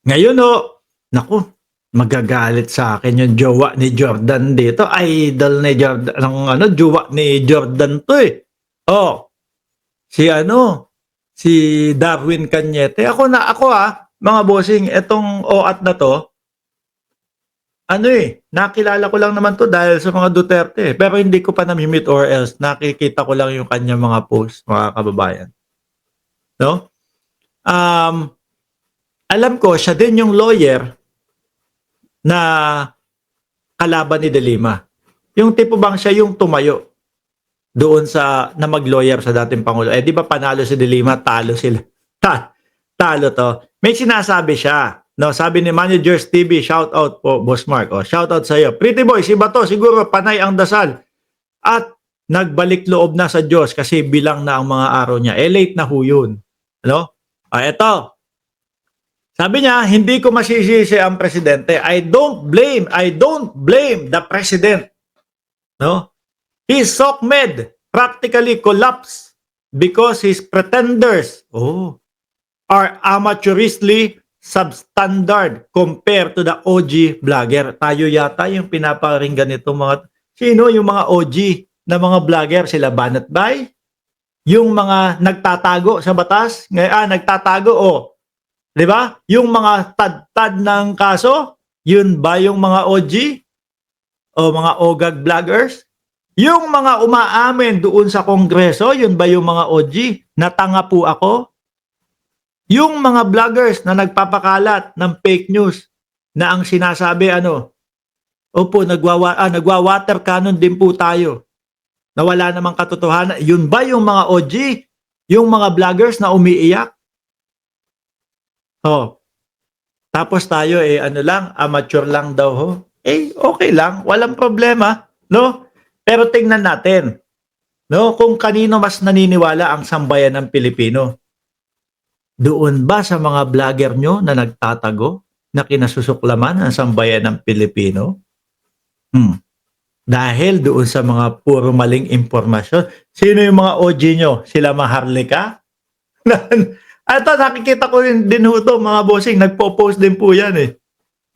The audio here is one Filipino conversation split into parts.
Ngayon naku, magagalit sa akin yung jowa ni Jordan dito. Idol ni Jordan, jowa ni Jordan 'to, eh. Oh, si si Darwin Cañete. Mga bossing, etong OAT na 'to, nakilala ko lang naman 'to dahil sa mga Duterte, eh. Pero hindi ko pa nami-meet or else nakikita ko lang yung kanyang mga post, mga kababayan, 'no? Um, Alam ko siya din yung lawyer na kalaban ni De Lima. Yung tipo bang siya yung tumayo doon na mag-lawyer sa dating Pangulo. Eh, di ba panalo si De Lima, talo sila. Talo to. May sinasabi siya. No, sabi ni Managers TV, shout out po, Boss Mark. Shout out sa iyo. Pretty boy, si Bato, siguro panay ang dasal. At nagbalik loob na sa Diyos kasi bilang na ang mga araw niya. Late na ho yun. Ano? Eto. Sabi niya, hindi ko masisisi ang presidente. I don't blame the president. No? His SOCMED practically collapsed because his pretenders are amateurishly substandard compared to the OG vlogger. Tayo yata yung pinaparinggan nito sino yung mga OG na mga vlogger? Sila Banat Bay? Yung mga nagtatago sa batas? Nagtatago, di ba? Yung mga tad-tad ng kaso? Yun ba yung mga OG? O mga OGAG vloggers? Yung mga umaamin doon sa kongreso, yun ba yung mga OG? Natanga po ako? Yung mga vloggers na nagpapakalat ng fake news na ang sinasabi nagwa-water cannon din po tayo. Na wala namang katotohanan. Yun ba yung mga OG? Yung mga vloggers na umiiyak? Tapos tayo amateur lang daw ho. Okay lang, walang problema, no? Pero tingnan natin, no, kung kanino mas naniniwala ang sambayan ng Pilipino. Doon ba sa mga vlogger nyo na nagtatago, na kinasusuklaman ang sambayan ng Pilipino? Dahil doon sa mga puro maling impormasyon. Sino yung mga OG nyo? Sila Maharlika? Ito, nakikita ko din ho to, mga bossing, nagpo-post din po yan eh.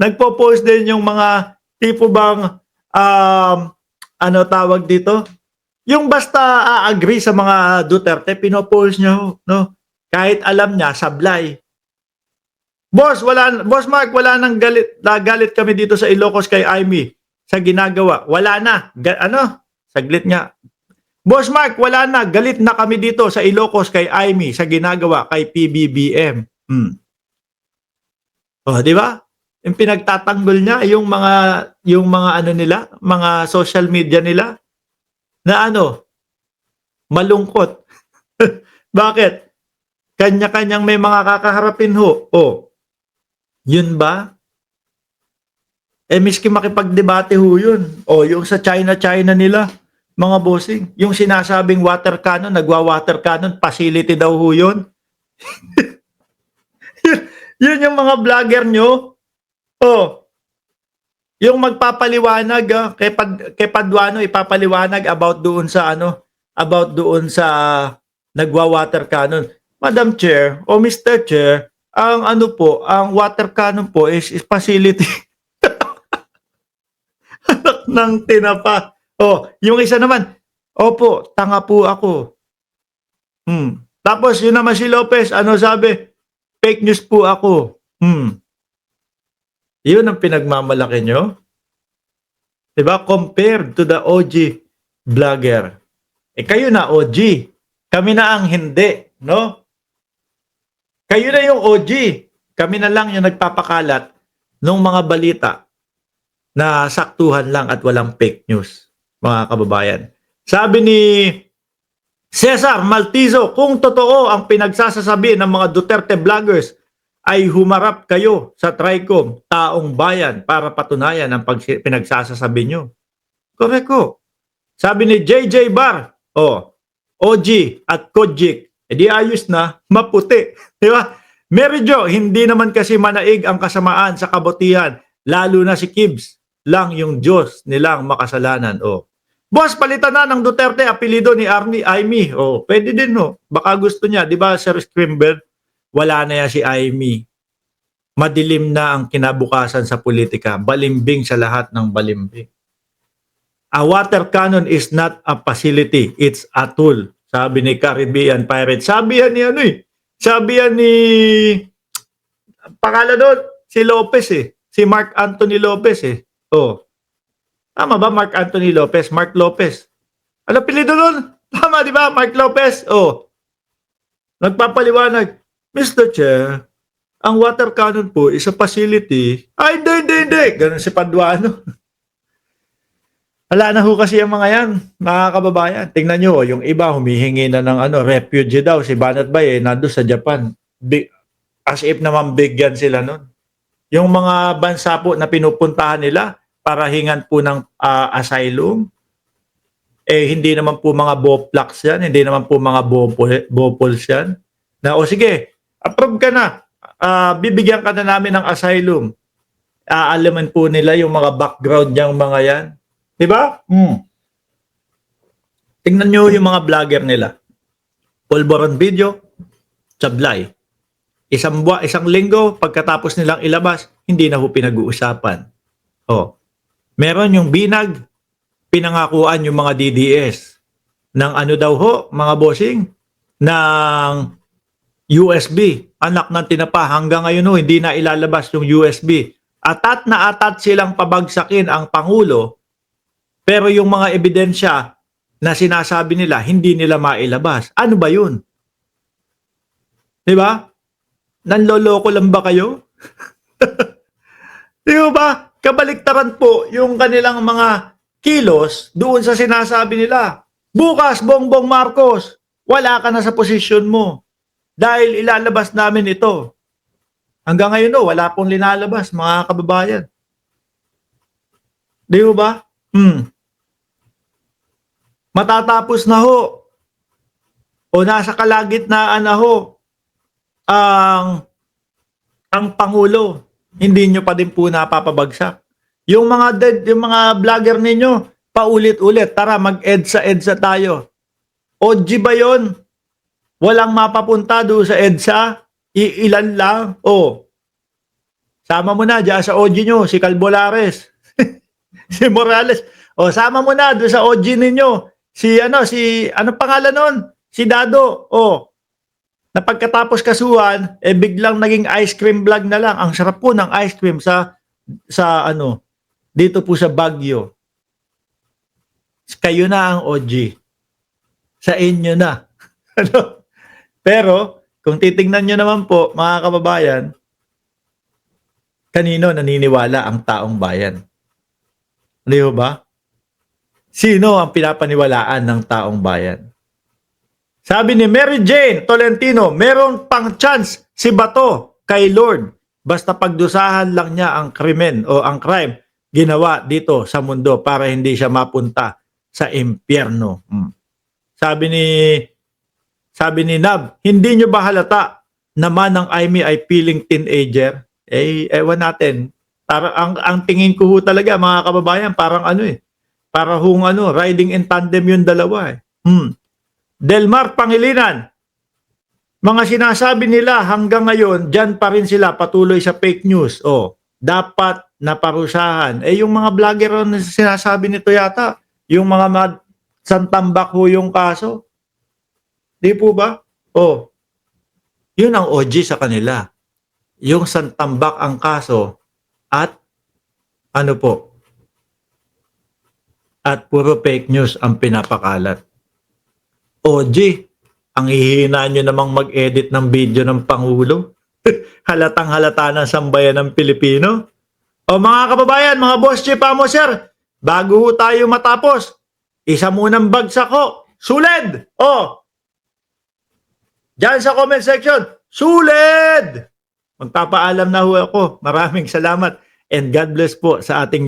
Nagpo-post din yung mga tipo bang, tawag dito? Yung basta agree sa mga Duterte, pinopost niya ho, no? Kahit alam niya, sablay. Boss Mark, wala nang galit kami dito sa Ilocos kay Amy sa ginagawa. Wala na. Saglit nga. Boss Mark, wala na. Galit na kami dito sa Ilocos kay Amy sa ginagawa kay PBBM. Di ba? Yung pinagtatanggol niya yung mga nila, mga social media nila na malungkot. Bakit? Kanya-kanyang may mga kakaharapin ho. Yun ba? Miski makipagdebate ho yun. Yung sa China nila, mga bossing, yung sinasabing water cannon, nagwa-water cannon, facility daw ho yun. Yun yung mga vlogger nyo. Yung magpapaliwanag kay Paduano, ipapaliwanag about doon sa nagwa-water cannon. Madam Chair o Mr. Chair, ang water cannon po is facility. Anak ng tinapa. Yung isa naman, opo, tanga po ako. Tapos yun naman si Lopez, sabi? Fake news po ako. Yun ang pinagmamalaki nyo? Diba? Compared to the OG vlogger. Kayo na OG. Kami na ang hindi. No? Kayo na yung OG. Kami na lang yung nagpapakalat ng mga balita na saktuhan lang at walang fake news, mga kababayan. Sabi ni Cesar Maltizo, kung totoo ang pinagsasasabi ng mga Duterte vloggers, ay humarap kayo sa TRICOM, taong bayan, para patunayan ang pinagsasasabi nyo. Koreko. Sabi ni JJ Bar, OG at Kojik, di ayos na, maputi. Di ba? Medyo, hindi naman kasi manaig ang kasamaan sa kabutihan, lalo na si Kibbs lang yung Diyos nilang makasalanan. Boss, palitan na ng Duterte, apelido ni Amy. Pwede din, Baka gusto niya, di ba, Sir Scrimber? Wala na yan si Amy. Madilim na ang kinabukasan sa politika. Balimbing sa lahat ng balimbing. A water cannon is not a facility, it's a tool. Sabi ni Caribbean Pirate. Sabi yan ni ano eh. Sabi yan ni pangalan doon, si Lopez eh. Si Mark Anthony Lopez eh. Oh. Tama ba Mark Anthony Lopez? Mark Lopez. Ano apelyido doon? Tama di ba? Mark Lopez. Oh. Nagpapaliwanag. Mr. Chair, ang water cannon po is a facility. Ay, hindi. Ganun si Paduano. Wala na ho kasi ang mga yan, mga kababayan. Tingnan nyo, yung iba humihingi na ng refugee daw. Si Banat Bay, nandun sa Japan. As if naman bigyan sila nun. Yung mga bansa po na pinupuntahan nila para hingan po ng asylum, hindi naman po mga boplax yan, hindi naman po mga bopols yan. Na, sige, approve ka na. Bibigyan ka na namin ng asylum. Aalaman po nila yung mga background niyang mga yan. Diba? Tingnan nyo yung mga vlogger nila. Pulboron video, sablay. Isang linggo, pagkatapos nilang ilabas, hindi na ho pinag-uusapan. Meron yung binag, pinangakuan yung mga DDS ng ano daw ho, mga bossing, ng USB. Anak ng tinapa, hanggang ngayon ho, hindi na ilalabas yung USB. Atat na atat silang pabagsakin ang Pangulo, pero yung mga ebidensya na sinasabi nila, hindi nila mailabas. Ano ba yun? Diba? Nanloloko lang ba kayo? Di ba? Kabaliktaran po yung kanilang mga kilos doon sa sinasabi nila. Bukas, Bongbong Marcos, wala ka na sa posisyon mo dahil ilalabas namin ito. Hanggang ngayon, wala pong linalabas, mga kababayan. Di ba? Matatapos na ho o nasa kalagitnaan na ho ang Pangulo, hindi nyo pa din po napapabagsak. Yung mga vlogger ninyo, paulit-ulit, tara mag-EDSA tayo. OG ba yun? Walang mapapunta doon sa EDSA? Ilan lang? Sama mo na dyan sa OG nyo, si Calvolares, si Morales. Sama mo na doon sa OG ninyo, ano pangalan nun? Si Dado. Na pagkatapos kasuhan, biglang naging ice cream vlog na lang. Ang sarap po ng ice cream sa dito po sa Baguio. Kayo na ang OG. Sa inyo na. Pero, kung titingnan nyo naman po, mga kababayan, kanino naniniwala ang taong bayan? Di ba? Sino ang pinapaniwalaan ng taong bayan? Sabi ni Mary Jane Tolentino, meron pang chance si Bato kay Lord. Basta pagdusahan lang niya ang krimen o ang crime ginawa dito sa mundo para hindi siya mapunta sa impyerno. Sabi ni Nab, hindi nyo ba halata naman ng Aimee ay feeling teenager? Ewan natin. Parang ang tingin ko talaga, mga kababayan, parang para riding in tandem yung dalawa . Delmar Pangilinan, mga sinasabi nila hanggang ngayon, dyan pa rin sila patuloy sa fake news. Dapat naparusahan. Yung mga vlogger na sinasabi nito yata, yung mga santambak ho yung kaso. Di po ba? Yun ang OG sa kanila. Yung santambak ang kaso at at puro fake news ang pinapakalat. OG, ang hihina nyo namang mag-edit ng video ng Pangulo. Halatang halata ng sambayan ng Pilipino. Mga kababayan, mga boss chief amo sir, bago tayo matapos, isa munang bagsak ho. Suled! Diyan sa comment section, suled! Magpapaalam na ho ako. Maraming salamat and God bless po sa ating